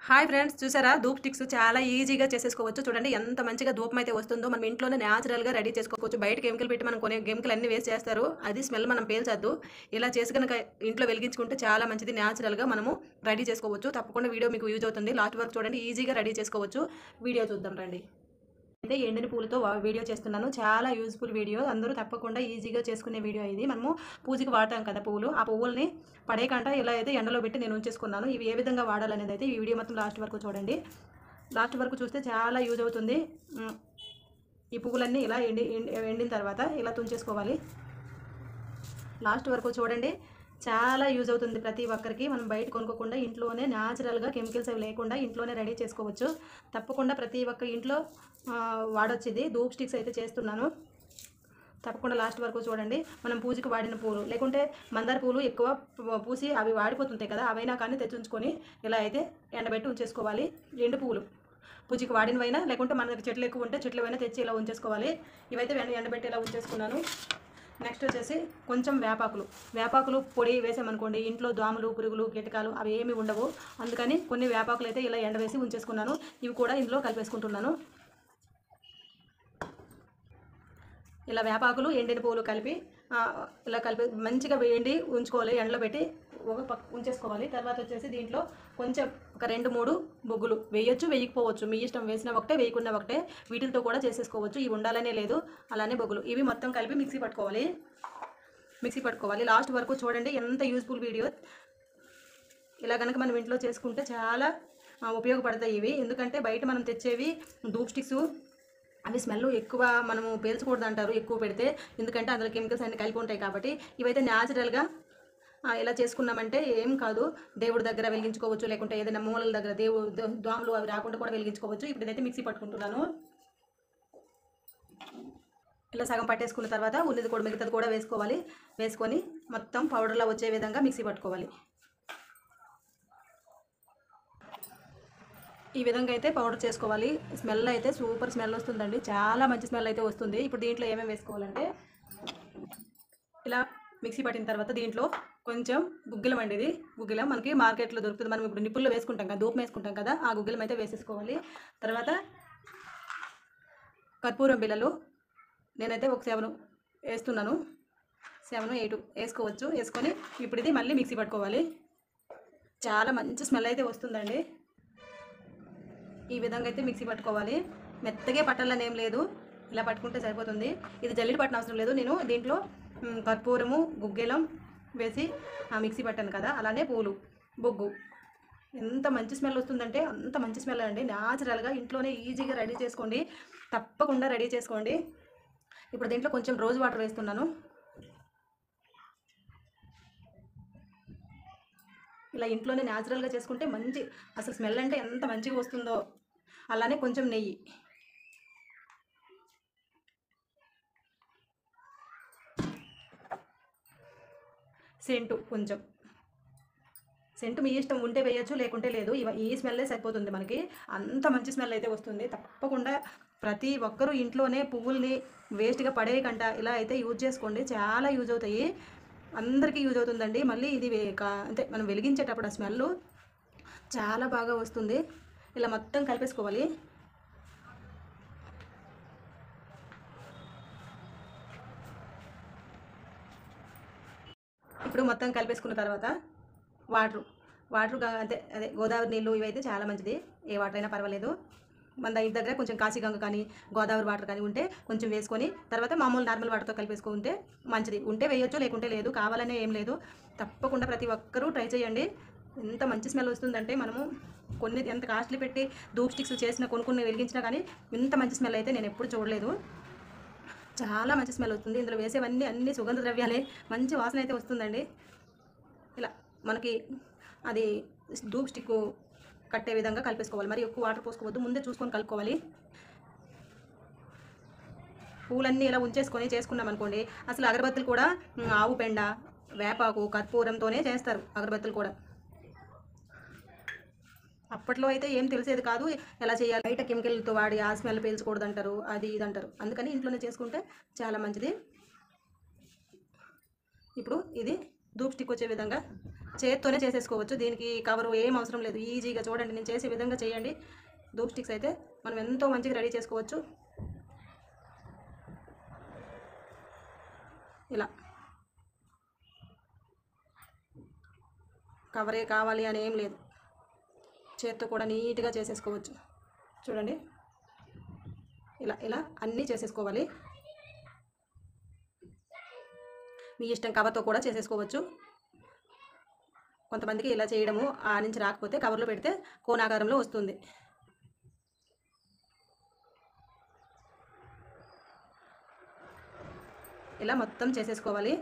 Hi friends, చూసారా dhoop sticks చాలా ఈజీగా చేసేసుకోవచ్చు. చూడండి ఎంత మంచిగా ధూపం అయితే వస్తుందో. మనం ఇంట్లోనే న్యాచురల్గా రెడీ చేసుకోవచ్చు. బయట కెమికల్ పెట్టి మనం కొనే కెమికల్ అన్ని వేస్ట్ చేస్తారు, అది స్మెల్ మనం పేల్చొద్దు. ఇలా చేసి కనుక ఇంట్లో వెలిగించుకుంటే చాలా మంచిది. న్యాచురల్గా మనము రెడీ చేసుకోవచ్చు. తప్పకుండా వీడియో మీకు యూజ్ అవుతుంది. లాస్ట్ వరకు చూడండి, ఈజీగా రెడీ చేసుకోవచ్చు. వీడియో చూద్దాం రండి. అయితే ఎండిన పూలతో వీడియో చేస్తున్నాను. చాలా యూజ్ఫుల్ వీడియో, అందరూ తప్పకుండా ఈజీగా చేసుకునే వీడియో ఇది. మనము పూజకి వాడతాం కదా పువ్వులు, ఆ పువ్వుల్ని పడేయకుండా ఇలా అయితే ఎండలో పెట్టి నేను ఉంచేసుకున్నాను. ఇవి ఏ విధంగా వాడాలనేది అయితే ఈ వీడియో మొత్తం లాస్ట్ వరకు చూడండి. లాస్ట్ వరకు చూస్తే చాలా యూజ్ అవుతుంది. ఈ పువ్వులన్నీ ఇలా ఎండిన తర్వాత ఇలా తుంచేసుకోవాలి. లాస్ట్ వరకు చూడండి, చాలా యూజ్ అవుతుంది ప్రతి ఒక్కరికి. మనం బయట కొనుక్కోకుండా ఇంట్లోనే న్యాచురల్గా కెమికల్స్ అవి లేకుండా ఇంట్లోనే రెడీ చేసుకోవచ్చు. తప్పకుండా ప్రతి ఒక్క ఇంట్లో వాడొచ్చు. ఇది ధూప్ స్టిక్స్ అయితే చేస్తున్నాను. తప్పకుండా లాస్ట్ వరకు చూడండి. మనం పూజకి వాడిన పూలు, లేకుంటే మందార పూలు ఎక్కువ పూసి అవి వాడిపోతుంటాయి కదా, అవైనా కానీ తెచ్చి ఉంచుకొని ఇలా అయితే ఎండబెట్టి ఉంచేసుకోవాలి. ఎండు పువ్వులు పూజకి వాడినవైనా, లేకుంటే మన దగ్గర చెట్లు ఎక్కువ ఉంటే చెట్లు అయినా తెచ్చి ఇలా ఉంచేసుకోవాలి. ఇవైతే ఎండబెట్టి ఇలా ఉంచేసుకున్నాను. నెక్స్ట్ వచ్చేసి కొంచెం వేపాకులు పొడి వేసామనుకోండి, ఇంట్లో దోమలు పురుగులు కీటకాలు అవి ఏమి ఉండవు. అందుకని కొన్ని వేపాకులు అయితే ఇలా ఎండవేసి ఉంచేసుకున్నాను. ఇవి కూడా ఇందులో కలిపేసుకుంటున్నాను. ఇలా వేపాకులు ఎండిన పువ్వులు కలిపి ఇలా కలిపి మంచిగా వేయండి ఉంచుకోవాలి. ఎండలో పెట్టి ఒక పక్క ఉంచేసుకోవాలి. తర్వాత వచ్చేసి దీంట్లో కొంచెం ఒక 2-3 బొగ్గులు వేయొచ్చు, వేయకపోవచ్చు, మీ ఇష్టం. వేసిన ఒకటే వేయకుండా ఒకటే, వీటితో కూడా చేసేసుకోవచ్చు. ఇవి ఉండాలనే లేదు. అలానే బొగ్గులు ఇవి మొత్తం కలిపి మిక్సీ పట్టుకోవాలి. లాస్ట్ వరకు చూడండి, ఎంత యూజ్ఫుల్ వీడియో. ఇలా కనుక మనం ఇంట్లో చేసుకుంటే చాలా ఉపయోగపడతాయి ఇవి. ఎందుకంటే బయట మనం తెచ్చేవి ధూప్ స్టిక్స్ అవి స్మెల్ ఎక్కువ మనము పేల్చకూడదు అంటారు ఎక్కువ పెడితే, ఎందుకంటే అందులో కెమికల్స్ అన్ని కలిపి ఉంటాయి కాబట్టి. ఇవైతే న్యాచురల్గా ఇలా చేసుకున్నామంటే ఏం కాదు. దేవుడి దగ్గర వెలిగించుకోవచ్చు, లేకుంటే ఏదైనా మూలల దగ్గర దోమలు అవి రాకుండా కూడా వెలిగించుకోవచ్చు. ఇప్పుడు ఇదైతే మిక్సీ పట్టుకుంటున్నాను. ఇలా సగం పట్టేసుకున్న తర్వాత ఉన్నది కూడా మిగతాది కూడా వేసుకొని మొత్తం పౌడర్లా వచ్చే విధంగా మిక్సీ పట్టుకోవాలి. ఈ విధంగా అయితే పౌడర్ చేసుకోవాలి. స్మెల్ అయితే సూపర్ స్మెల్ వస్తుందండి, చాలా మంచి స్మెల్ అయితే వస్తుంది. ఇప్పుడు దీంట్లో ఏమేమి వేసుకోవాలంటే, ఇలా మిక్సీ పట్టిన తర్వాత దీంట్లో కొంచెం గుగ్గిలం అండి. ఇది గుగ్గిలం మనకి మార్కెట్లో దొరుకుతుంది. మనం ఇప్పుడు నిప్పుల్లో వేసుకుంటాం కదా, ధూపం వేసుకుంటాం కదా, ఆ గుగ్గిలం అయితే వేసేసుకోవాలి. తర్వాత కర్పూరం బిళ్ళలు నేనైతే ఒక 7 వేస్తున్నాను. 7-8 వేసుకోవచ్చు. వేసుకొని ఇప్పుడు ఇది మళ్ళీ మిక్సీ పట్టుకోవాలి. చాలా మంచి స్మెల్ అయితే వస్తుందండి. ఈ విధంగా అయితే మిక్సీ పట్టుకోవాలి. మెత్తగా పట్టాలని ఏం లేదు, ఇలా పట్టుకుంటే సరిపోతుంది. ఇది జల్లిడి పట్టిన అవసరం లేదు. నేను దీంట్లో కర్పూరము గుగ్గిలం వేసి మిక్సీ పట్టాను కదా, అలానే పూలు బొగ్గు ఎంత మంచి స్మెల్ వస్తుందంటే అంత మంచి స్మెల్ అండి. న్యాచురల్గా ఇంట్లోనే ఈజీగా రెడీ చేసుకోండి. తప్పకుండా రెడీ చేసుకోండి. ఇప్పుడు దీంట్లో కొంచెం రోజ్ వాటర్ వేస్తున్నాను. ఇలా ఇంట్లోనే న్యాచురల్గా చేసుకుంటే మంచి, అసలు స్మెల్ అంటే ఎంత మంచిగా వస్తుందో. అలానే కొంచెం నెయ్యి, కొంచెం సెంటు మీ ఇష్టం, ఉంటే వేయచ్చు, లేకుంటే లేదు. ఈ స్మెల్లే సరిపోతుంది మనకి. అంత మంచి స్మెల్ అయితే వస్తుంది. తప్పకుండా ప్రతి ఒక్కరూ ఇంట్లోనే పువ్వుల్ని వేస్ట్గా పడేయకుండా ఇలా అయితే యూజ్ చేసుకోండి. చాలా యూజ్ అవుతాయి, అందరికీ యూజ్ అవుతుందండి. మళ్ళీ ఇది అంటే మనం వెలిగించేటప్పుడు ఆ స్మెల్ చాలా బాగా వస్తుంది. ఇలా మొత్తం కలిపేసుకోవాలి. ఇప్పుడు మొత్తం కలిపేసుకున్న తర్వాత వాటర్ అదే గోదావరి నీళ్ళు ఇవైతే చాలా మంచిది. ఏ వాటర్ అయినా పర్వాలేదు. మన ఇంటి దగ్గర కొంచెం కాశీగంగ కానీ గోదావరి వాటర్ కానీ ఉంటే కొంచెం వేసుకొని తర్వాత మామూలు నార్మల్ వాటర్తో కలిపేసుకుంటే మంచిది. ఉంటే వేయొచ్చు, లేకుంటే లేదు. కావాలనే ఏం లేదు. తప్పకుండా ప్రతి ఒక్కరూ ట్రై చేయండి. ఎంత మంచి స్మెల్ వస్తుందంటే, మనము కొన్ని ఎంత కాస్ట్లీ పెట్టి ధూప్ స్టిక్స్ చేసిన కొనుక్కుని వెలిగించినా కానీ ఇంత మంచి స్మెల్ అయితే నేను ఎప్పుడు చూడలేదు. చాలా మంచి స్మెల్ వస్తుంది. ఇందులో వేసేవన్నీ అన్ని సుగంధ ద్రవ్యాలే. మంచి వాసన అయితే వస్తుందండి. ఇలా మనకి అది ధూప్ స్టిక్ కట్టే విధంగా కలిపేసుకోవాలి. మరి ఎక్కువ వాటర్ పోసుకోవద్దు, ముందే చూసుకొని కలుపుకోవాలి. పూలన్నీ ఇలా ఉంచేసుకొని చేసుకున్నాం అనుకోండి, అసలు అగరబత్తులు కూడా ఆవు పెండ, వేపాకు, కర్పూరంతోనే చేస్తారు అగరబత్తులు కూడా. అప్పట్లో అయితే ఏం తెలిసేది కాదు ఎలా చేయాలి. బయట కెమికల్తో వాడి ఆ స్మెల్ పీల్చకూడదు అంటారు, అది ఇది అంటారు. అందుకని ఇంట్లోనే చేసుకుంటే చాలా మంచిది. ఇప్పుడు ఇది ధూప్ స్టిక్ వచ్చే విధంగా చేత్తోనే చేసేసుకోవచ్చు. దీనికి కవరు ఏం అవసరం లేదు. ఈజీగా చూడండి నేను చేసే విధంగా చేయండి. ధూప్ స్టిక్స్ అయితే మనం ఎంతో మంచిగా రెడీ చేసుకోవచ్చు. ఇలా కవరే కావాలి అని ఏం లేదు, చేత్తో కూడా నీట్గా చేసేసుకోవచ్చు. చూడండి ఇలా ఇలా అన్నీ చేసేసుకోవాలి. మీ ఇష్టం కవర్తో కూడా చేసేసుకోవచ్చు. కొంతమందికి ఇలా చేయడము ఆ నుంచి రాకపోతే కవర్లో పెడితే కోనాకారంలో వస్తుంది. ఇలా మొత్తం చేసేసుకోవాలి.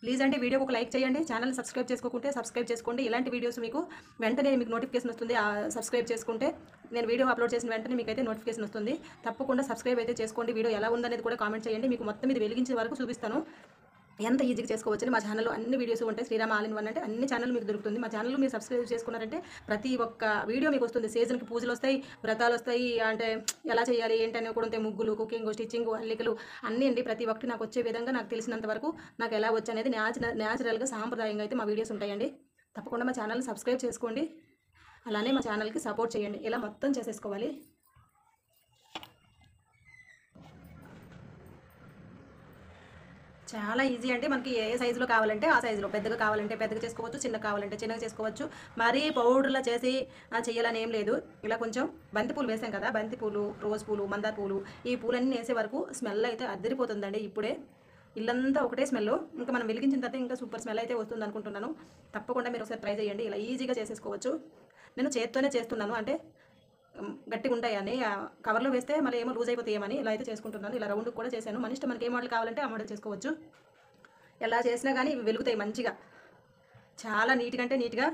ప్లీజ్ అంటే వీడియోకి ఒక లైక్ చేయండి. ఛానల్ సబ్స్క్రైబ్ చేసుకోకుంటే సబ్స్క్రైబ్ చేసుకోండి. ఇలాంటి వీడియోస్ మీకు వెంటనే మీకు నోటిఫికేషన్ వస్తుంది. సబ్స్క్రైబ్ చేసుకుంటే నేను వీడియో అప్లోడ్ చేసిన వెంటనే మీకైతే నోటిఫికేషన్ వస్తుంది. తప్పకుండా సబ్స్క్రైబ్ అయితే చేసుకోండి. వీడియో ఎలా ఉందనేది కూడా కామెంట్ చేయండి. మీకు మొత్తం ఇది వెలిగించే వరకు చూపిస్తాను ఎంత ఈజీగా చేసుకోవచ్చని. మా ఛానల్లో అన్ని వీడియోస్ ఉంటాయి. శ్రీరామ ఆల్ ఇన్ వన్ అంటే అన్ని ఛానల్ మీకు దొరుకుతుంది. మా ఛానల్ మీరు సబ్స్క్రైబ్ చేసుకున్నారంటే ప్రతి ఒక్క వీడియో మీకు వస్తుంది. సీజన్కి పూజలు వస్తాయి, వ్రతాలు వస్తాయి, అంటే ఎలా చేయాలి ఏంటనే కూడా ఉంటాయి. ముగ్గులు, కుకింగ్, స్టిచ్చింగ్, అల్లికలు అన్నీ అండి. ప్రతి ఒక్కటి నాకు వచ్చే విధంగా నాకు తెలిసినంత వరకు నాకు ఎలా వచ్చనేది న్యాచురల్గా సాంప్రదాయంగా అయితే మా వీడియోస్ ఉంటాయండి. తప్పకుండా మా ఛానల్ని సబ్స్క్రైబ్ చేసుకోండి. అలానే మా ఛానల్కి సపోర్ట్ చేయండి. ఇలా మొత్తం చేసేసుకోవాలి. చాలా ఈజీ అంటే మనకి ఏ సైజులో కావాలంటే ఆ సైజులో, పెద్దగా కావాలంటే పెద్దగా చేసుకోవచ్చు, చిన్నగా కావాలంటే చిన్నగా చేసుకోవచ్చు. మరీ పౌడర్లా చేసి చేయాలని ఏం లేదు. ఇలా కొంచెం బంతిపూలు వేసాం కదా, బంతిపూలు, రోజ్ పూలు, మందార పూలు, ఈ పూలన్నీ వేసే వరకు స్మెల్ అయితే అద్దరిపోతుందండి. ఇప్పుడే ఇల్లంతా ఒకటే స్మెల్. ఇంకా మనం వెలిగించిన తర్వాత ఇంకా సూపర్ స్మెల్ అయితే వస్తుంది అనుకుంటున్నాను. తప్పకుండా మీరు ఒకసారి ట్రై చేయండి. ఇలా ఈజీగా చేసేసుకోవచ్చు. నేను చేత్తోనే చేస్తున్నాను, అంటే గట్టిగా ఉంటాయని కవర్లో వేస్తే మళ్ళీ ఏమో లూజ్ అయిపోతాయేమని ఇలా అయితే చేసుకుంటున్నాను. ఇలా రౌండ్ కూడా చేశాను. మన ఇష్టం, మనకి ఏ మోడల్ కావాలంటే ఆ మోడల్ చేసుకోవచ్చు. ఎలా చేసినా కానీ ఇవి వెలుగుతాయి మంచిగా, చాలా నీట్గా అంటే నీట్గా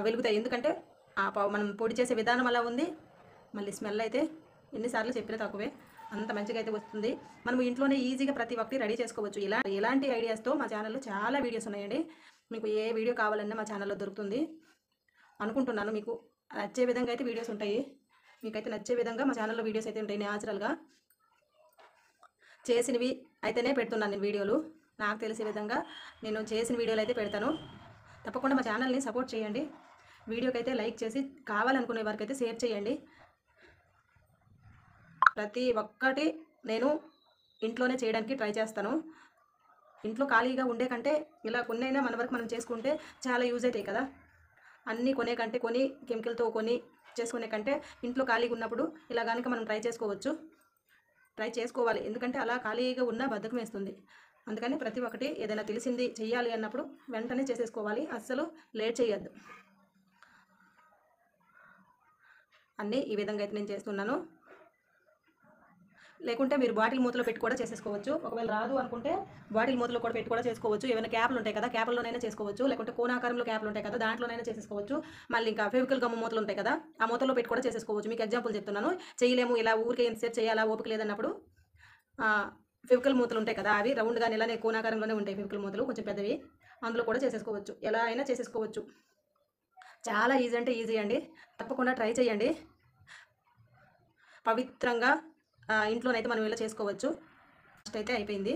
వెలుగుతాయి. ఎందుకంటే మనం పొడి చేసే విధానం అలా ఉంది. మళ్ళీ స్మెల్ అయితే ఎన్నిసార్లు చెప్పినా తక్కువే, అంత మంచిగా అయితే వస్తుంది. మనం ఇంట్లోనే ఈజీగా ప్రతి ఒక్కటి రెడీ చేసుకోవచ్చు. ఎలాంటి ఐడియాస్తో మా ఛానల్లో చాలా వీడియోస్ ఉన్నాయండి. మీకు ఏ వీడియో కావాలన్నా మా ఛానల్లో దొరుకుతుంది అనుకుంటున్నాను. మీకు నచ్చే విధంగా అయితే వీడియోస్ ఉంటాయి. మీకైతే నచ్చే విధంగా మా ఛానల్లో వీడియోస్ అయితే ఉంటాయి. న్యాచురల్గా చేసినవి అయితేనే పెడుతున్నాను నేను వీడియోలు. నాకు తెలిసే విధంగా నేను చేసిన వీడియోలు అయితే పెడతాను. తప్పకుండా మా ఛానల్ని సపోర్ట్ చేయండి. వీడియోకి అయితే లైక్ చేసి కావాలనుకునే వారికి అయితే షేర్ చేయండి. ప్రతి ఒక్కటి నేను ఇంట్లోనే చేయడానికి ట్రై చేస్తాను. ఇంట్లో ఖాళీగా ఉండే కంటే ఇలా కొన్నైనా మన వరకు మనం చేసుకుంటే చాలా యూజ్ అవుతాయి కదా. అన్నీ కొనే కంటే, కొని కెమికల్తో కొని చేసుకునే కంటే ఇంట్లో ఖాళీగా ఉన్నప్పుడు ఇలా కనుక మనం ట్రై చేసుకోవాలి. ఎందుకంటే అలా ఖాళీగా ఉన్న బద్ధకం వేస్తుంది. అందుకని ప్రతి ఒక్కటి ఏదైనా తెలిసింది చెయ్యాలి అన్నప్పుడు వెంటనే చేసేసుకోవాలి. అస్సలు లేట్ చేయొద్దు. అన్నీ ఈ విధంగా అయితే నేను చేస్తున్నాను. లేకుంటే మీరు బాటిల్ మూతలో పెట్టి కూడా చేసేసుకోవచ్చు. ఒకవేళ రాదు అనుకుంటే బాటిల్ మూతలో కూడా పెట్టి కూడా చేసుకోవచ్చు. ఏమైనా క్యాప్లు ఉంటాయి కదా, క్యాప్లోనైనా చేసుకోవచ్చు. లేకుంటే కోనాకారంలో క్యాప్లు ఉంటాయి కదా, దాంట్లోనైనా చేసేసుకోవచ్చు. మళ్ళీ ఇంకా ఫెవికల్ గమ్ము మూతలు ఉంటాయి కదా, ఆ మూతలో పెట్టి కూడా చేసేసుకోవచ్చు. మీకు ఎగ్జాంపుల్ చెప్తున్నాను. చేయలేము, ఇలా ఊరికే ఎంతసేపు చేయాలా, ఓపిక లేదన్నప్పుడు ఫెవికల్ మూతలు ఉంటాయి కదా, అవి రౌండ్గా ఇలానే కోనాకారంలోనే ఉంటాయి ఫెవికల్ మూతలు, కొంచెం పెద్దవి. అందులో కూడా చేసేసుకోవచ్చు. ఎలా అయినా చేసేసుకోవచ్చు. చాలా ఈజీ అంటే ఈజీ అండి. తప్పకుండా ట్రై చేయండి. పవిత్రంగా ఇంట్లోనైతే మనం ఇలా చేసుకోవచ్చు. ఫస్ట్ అయితే అయిపోయింది.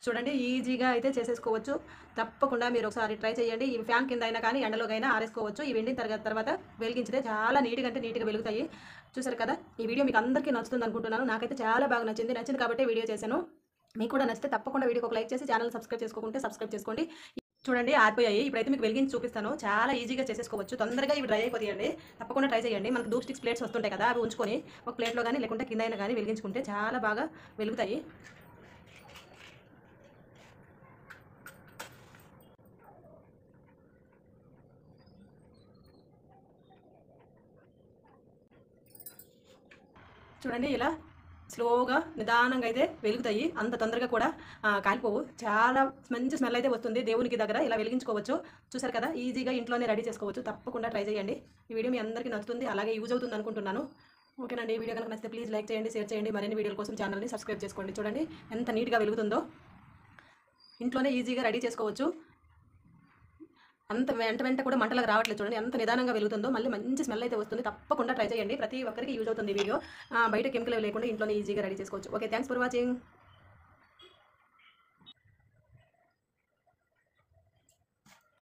చూడండి ఈజీగా అయితే చేసేసుకోవచ్చు. తప్పకుండా మీరు ఒకసారి ట్రై చేయండి. ఈ ఫ్యాన్ కింద అయినా కానీ ఎండలోకైనా ఆరేసుకోవచ్చు. ఈ వెండిన తర్వాత వెలిగించితే చాలా నీట్గా అంటే నీట్గా వెలుగుతాయి. చూసారు కదా, ఈ వీడియో మీకు అందరికీ నచ్చుతుంది అనుకుంటున్నాను. నాకైతే చాలా బాగా నచ్చింది కాబట్టి వీడియో చేశాను. మీకు కూడా నచ్చితే తప్పకుండా వీడియోకి ఒక లైక్ చేసి ఛానల్ సబ్స్క్రైబ్ చేసుకోకుంటే సబ్స్క్రైబ్ చేసుకోండి. చూడండి ఆరిపోయాయి. ఇప్పుడైతే మీకు వెలిగించి చూపిస్తాను. చాలా ఈజీగా చేసేసుకోవచ్చు. తొందరగా ఇవి డ్రై అయిపోతాయండి. తప్పకుండా ట్రై చేయండి. మనకు ధూప్ స్టిక్స్ ప్లేట్స్ వస్తుంటాయి కదా, అవి ఉంచుకొని ఒక ప్లేట్లో కానీ లేకుంటే కింద అయినా కానీ వెలిగించుకుంటే చాలా బాగా వెలుగుతాయి. చూడండి ఇలా స్లోగా నిదానంగా అయితే వెలుగుతాయి. అంత తొందరగా కూడా కాలిపోవు. చాలా మంచి స్మెల్ అయితే వస్తుంది. దేవునికి దగ్గర ఇలా వెలిగించుకోవచ్చు. చూసారు కదా, ఈజీగా ఇంట్లోనే రెడీ చేసుకోవచ్చు. తప్పకుండా ట్రై చేయండి. ఈ వీడియో మీ అందరికీ నచ్చుతుంది, అలాగే యూజ్ అవుతుంది అనుకుంటున్నాను. ఓకేనండి. ఈ వీడియో కనుక నచ్చితే ప్లీజ్ లైక్ చేయండి, షేర్ చేయండి. మరిన్ని వీడియోల కోసం ఛానల్ని సబ్స్క్రైబ్ చేసుకోండి. చూడండి ఎంత నీట్గా వెలుగుతుందో. ఇంట్లోనే ఈజీగా రెడీ చేసుకోవచ్చు. అంత వెంట కూడా మంటలకు రావట్లేదు. చూడండి ఎంత నిదానంగా వెలుగుతుందో. మళ్ళీ మంచి స్మెల్ అయితే వస్తుంది. తప్పకుండా ట్రై చేయండి. ప్రతి ఒక్కరికి యూజ్ అవుతుంది ఈ వీడియో. బయట కెమికల్ లేకుండా ఇంట్లోనే ఈజీగా రెడీ చేసుకోవచ్చు. Okay, thanks for watching.